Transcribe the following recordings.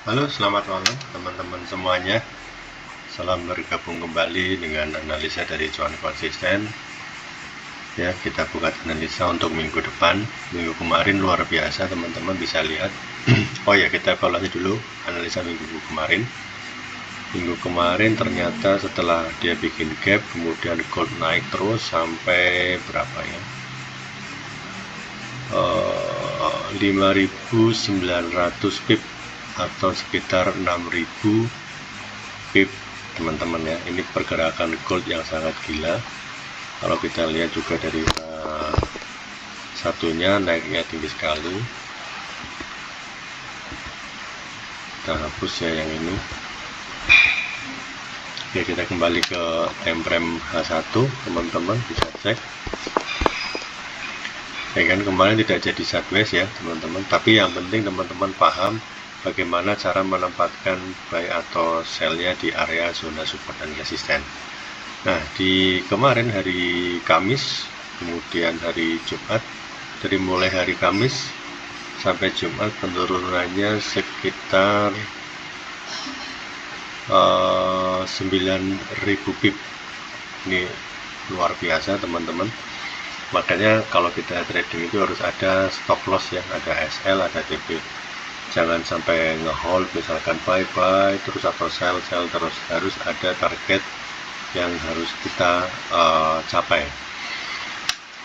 Halo, selamat malam teman-teman semuanya. Salam bergabung kembali dengan analisa dari cuan konsisten. Ya, kita buka analisa untuk minggu depan. Minggu kemarin luar biasa, teman-teman bisa lihat. Oh ya, kita evaluasi dulu analisa minggu kemarin. Minggu kemarin ternyata setelah dia bikin gap, kemudian gold naik terus sampai berapa ya? 5.900 pip atau sekitar 6.000 pip, teman-teman ya. Ini pergerakan gold yang sangat gila. Kalau kita lihat juga dari satunya naiknya tinggi sekali. Kita hapus ya yang ini. Oke, kita kembali ke time frame H1, teman-teman bisa cek. Ya kan, kemarin tidak jadi sideways ya teman-teman, tapi yang penting teman-teman paham bagaimana cara menempatkan buy atau sell-nya di area zona support dan resisten. Nah, di kemarin hari Kamis, kemudian hari Jumat, dari mulai hari Kamis sampai Jumat penurunannya sekitar 9.000 pip. Ini luar biasa teman-teman. Makanya kalau kita trading itu harus ada stop loss ya, ada SL, ada TP. Jangan sampai ngehold misalkan buy terus atau sell terus. Harus ada target yang harus kita capai.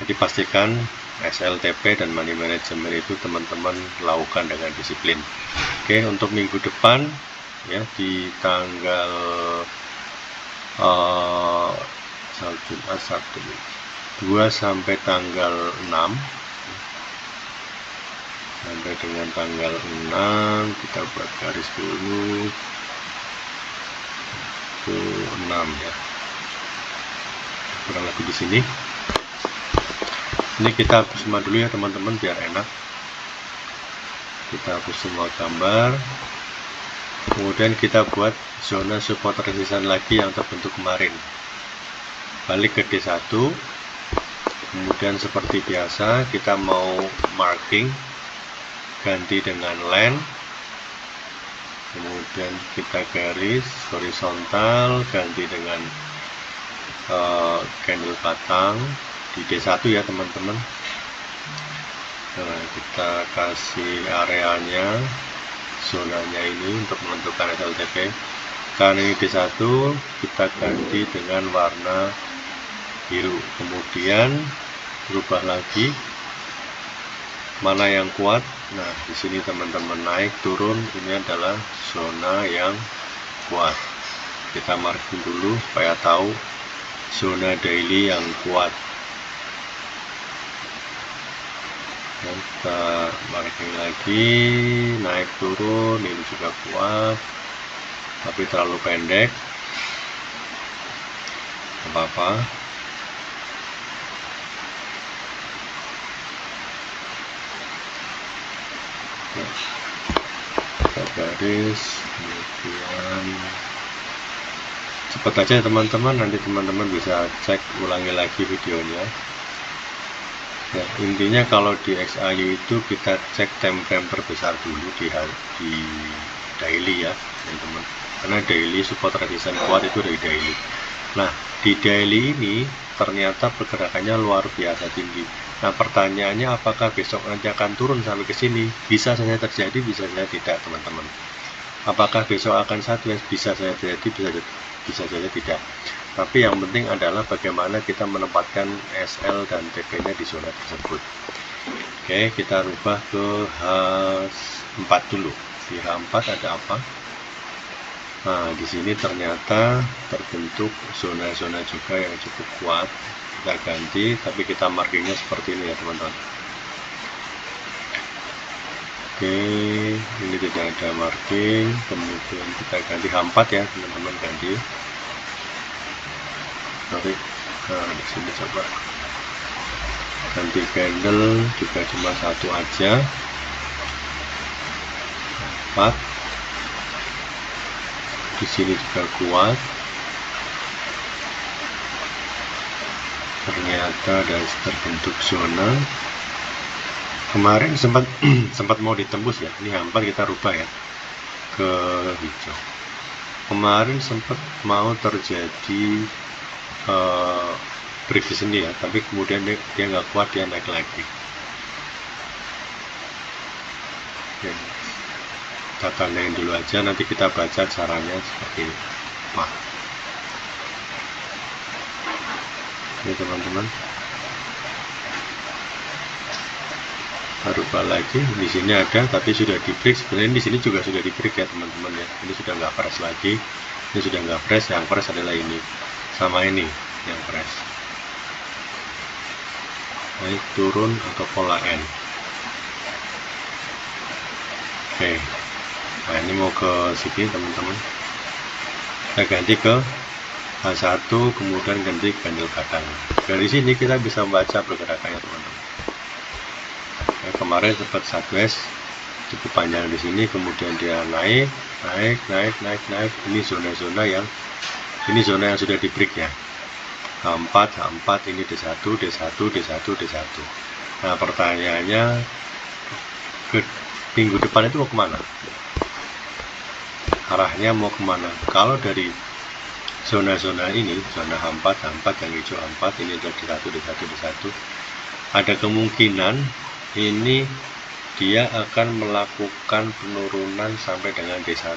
Jadi pastikan SLTP dan money management itu teman-teman lakukan dengan disiplin. Oke, untuk minggu depan ya di tanggal Jumat 2 sampai tanggal 6 sampai dengan tanggal 6 kita buat garis dulu itu 6 ya, kurang lebih di sini. Ini kita hapus semua dulu ya teman-teman biar enak. Kita hapus semua gambar, kemudian kita buat zona support resistance lagi yang terbentuk kemarin. Balik ke D1, kemudian seperti biasa kita mau marking, ganti dengan line, kemudian kita garis horizontal, ganti dengan candle batang di D1 ya teman-teman. Nah, kita kasih areanya, zonanya ini untuk menentukan SLTP. Karena ini D1, kita ganti dengan warna biru. Kemudian berubah lagi mana yang kuat. Nah, di sini teman-teman naik turun, ini adalah zona yang kuat. Kita marking dulu supaya tahu zona daily yang kuat. Kita marking lagi, naik turun, ini juga kuat tapi terlalu pendek, apa-apa. Kita garis, kemudian cepat aja teman-teman, nanti teman-teman bisa cek ulangi lagi videonya. Ya, intinya kalau di XAU itu kita cek time frame terbesar dulu di daily ya teman-teman, karena daily support resistance kuat itu dari daily. Nah, di daily ini ternyata pergerakannya luar biasa tinggi. Nah, pertanyaannya apakah besok nanti akan turun sampai ke sini? Bisa saja terjadi, bisa saja tidak teman-teman. Apakah besok akan sideways? Bisa saja terjadi, bisa saja tidak. Tapi yang penting adalah bagaimana kita menempatkan SL dan TP-nya di zona tersebut. Oke, kita rubah ke H4 dulu. Di H4 ada apa? Nah, di sini ternyata terbentuk zona-zona juga yang cukup kuat. Kita ganti, tapi kita markingnya seperti ini ya teman-teman. Oke, ini tidak ada marking. Kemudian kita ganti H4 ya teman-teman, ganti. Tarik, nah di sini coba ganti candle juga cuma satu aja, 4. Di sini juga kuat. Ternyata ada terbentuk zona. Kemarin sempat mau ditembus ya. Ini H4 kita rubah ya. ke hijau. Kemarin sempat mau terjadi break di sini ya, tapi kemudian dia nggak kuat, dia naik lagi. Oke, kita tandain dulu aja, nanti kita baca caranya seperti apa. Oke teman-teman, berubah lagi. Di sini ada, tapi sudah di break. Sebenarnya di sini juga sudah di break ya teman-teman ya. Ini sudah nggak fresh lagi. Ini sudah nggak fresh. Yang fresh adalah ini sama ini yang fresh. Naik turun atau pola N. Oke. Nah ini mau ke sini teman-teman. Kita ganti ke H1, kemudian ganti candle kadang. Dari sini kita bisa membaca pergerakannya teman-teman. Kemarin sempat sideways cukup panjang di sini, kemudian dia naik. Ini zona-zona yang sudah di break ya. H4 ini D1. Nah pertanyaannya, ke minggu depan itu mau kemana? Arahnya mau kemana? Kalau dari zona-zona ini, zona H4 yang hijau H4 ini adalah D1, ada kemungkinan ini dia akan melakukan penurunan sampai dengan D1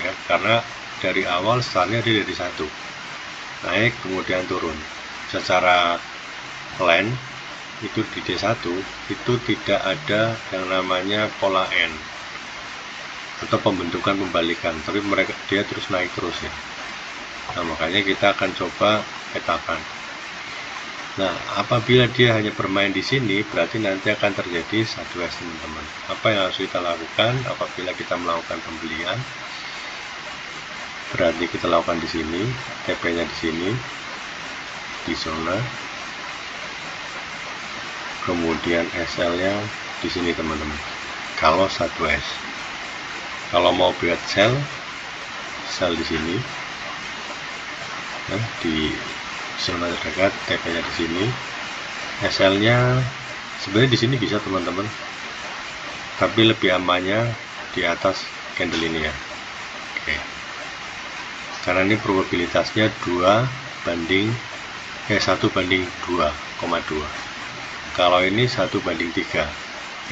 ya, karena dari awal startnya dia dari 1 naik kemudian turun. Secara plan itu di D1 itu tidak ada yang namanya pola N atau pembentukan pembalikan, tapi dia terus naik terus ya. Nah makanya kita akan coba petakan. Nah, apabila dia hanya bermain di sini, berarti nanti akan terjadi sideways teman-teman. Apa yang harus kita lakukan apabila kita melakukan pembelian? Berarti kita lakukan di sini, TP-nya di sini, di zona, kemudian SL-nya di sini teman-teman. Kalau sideways, kalau mau buat sell di sini, ya, di zona terdekat, TP-nya di sini, SL-nya sebenarnya di sini bisa teman-teman, tapi lebih amannya di atas candle ini ya. Oke. Karena ini probabilitasnya 1/2 2,2. Kalau ini 1/3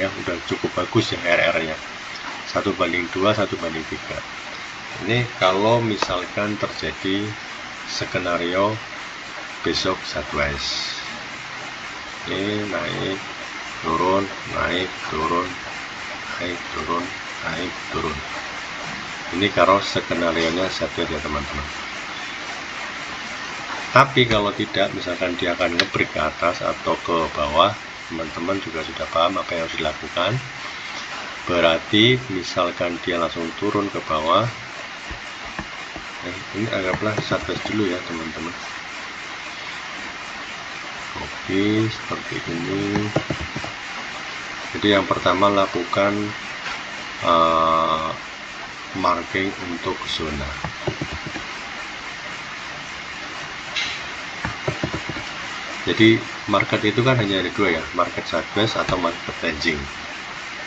ya, udah cukup bagus ya RR-nya. 1/2, 1/3. Ini kalau misalkan terjadi skenario besok sideways. Ini naik turun, naik turun, naik turun, naik turun. Ini kalau skenario nya sideways ya teman-teman. Tapi kalau tidak, misalkan dia akan ngebreak ke atas atau ke bawah, teman-teman juga sudah paham apa yang harus dilakukan. Berarti misalkan dia langsung turun ke bawah, ini anggaplah sideways dulu ya teman-teman. Oke, seperti ini. Jadi yang pertama lakukan marking untuk zona. Jadi market itu kan hanya ada dua ya, market sideways atau market ranging.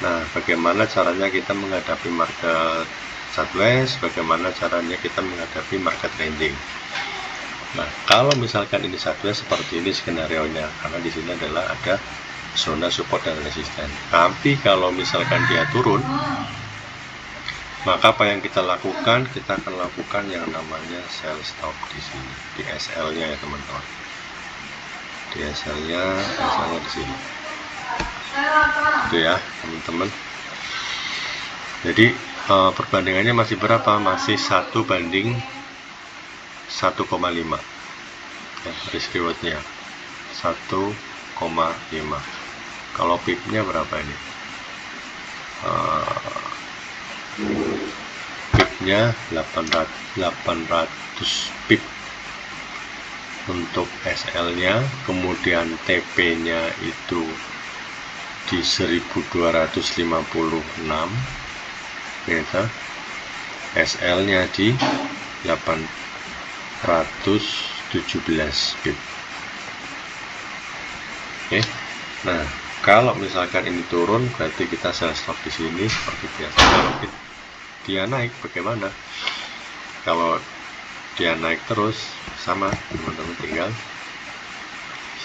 Nah, bagaimana caranya kita menghadapi market sideways, bagaimana caranya kita menghadapi market ranging. Nah, kalau misalkan ini sideways seperti ini skenario-nya, karena di sini adalah ada zona support dan resisten. Tapi kalau misalkan dia turun, maka apa yang kita lakukan? Kita akan lakukan yang namanya sell stop di sini, di SL-nya ya teman-teman. Di SL-nya di sini. Itu ya teman-teman. Jadi perbandingannya masih berapa? Masih 1/1,5 ya, risk rewardnya 1,5. Kalau pip-nya berapa ini? Pip-nya 800 pip untuk SL-nya, kemudian TP-nya itu di 1256 beta, SL-nya di 817 pip. Oke. Nah, kalau misalkan ini turun berarti kita sell stop di sini seperti biasa. Kalau dia naik bagaimana? Kalau dia naik terus, sama teman-teman, tinggal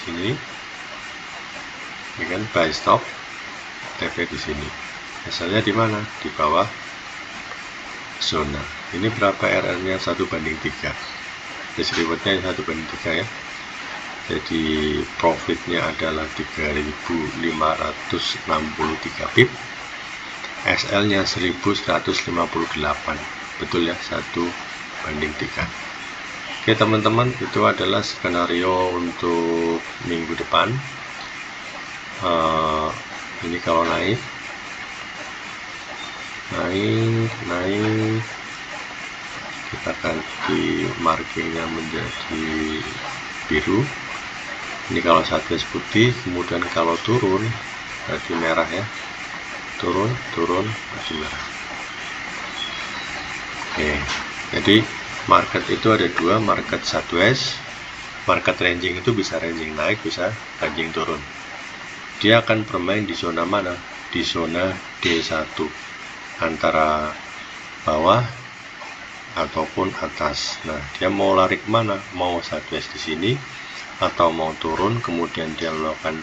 sini ini kan buy stop TP di sini, misalnya di mana, di bawah zona. Ini berapa RR nya? 1/3, risk rewardnya 1/3 ya. Jadi profitnya adalah 3.563 pip, SL nya 1158, betul ya, 1/3. Oke teman-teman, itu adalah skenario untuk minggu depan. Ini kalau naik kita ganti markingnya menjadi biru. Ini kalau Sideways putih, kemudian kalau turun berarti merah ya, turun berarti merah. Oke, jadi market itu ada dua, market sideways, market ranging itu bisa ranging naik, bisa ranging turun. Dia akan bermain di zona mana? Di zona D1, antara bawah ataupun atas. Nah, dia mau lari kemana? Mau sideways di sini atau mau turun, kemudian dia melakukan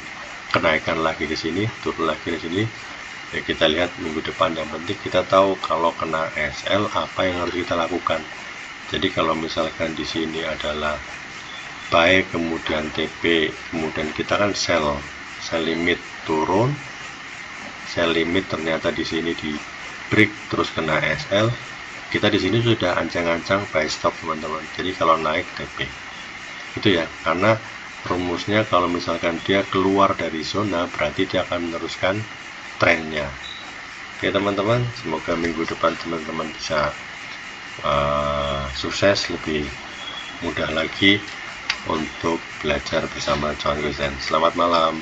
kenaikan lagi ke sini, turun lagi ke sini. Ya, kita lihat minggu depan. Yang penting kita tahu kalau kena SL apa yang harus kita lakukan. Jadi kalau misalkan di sini adalah buy, kemudian TP, kemudian kita kan sell limit turun, sell limit ternyata di sini di break terus kena SL, kita di sini sudah ancang-ancang buy stop teman-teman. Jadi kalau naik TP itu ya, karena rumusnya kalau misalkan dia keluar dari zona berarti dia akan meneruskan trennya. Oke teman-teman, semoga minggu depan teman-teman bisa sukses, lebih mudah lagi untuk belajar bersama John Wilson. Selamat malam.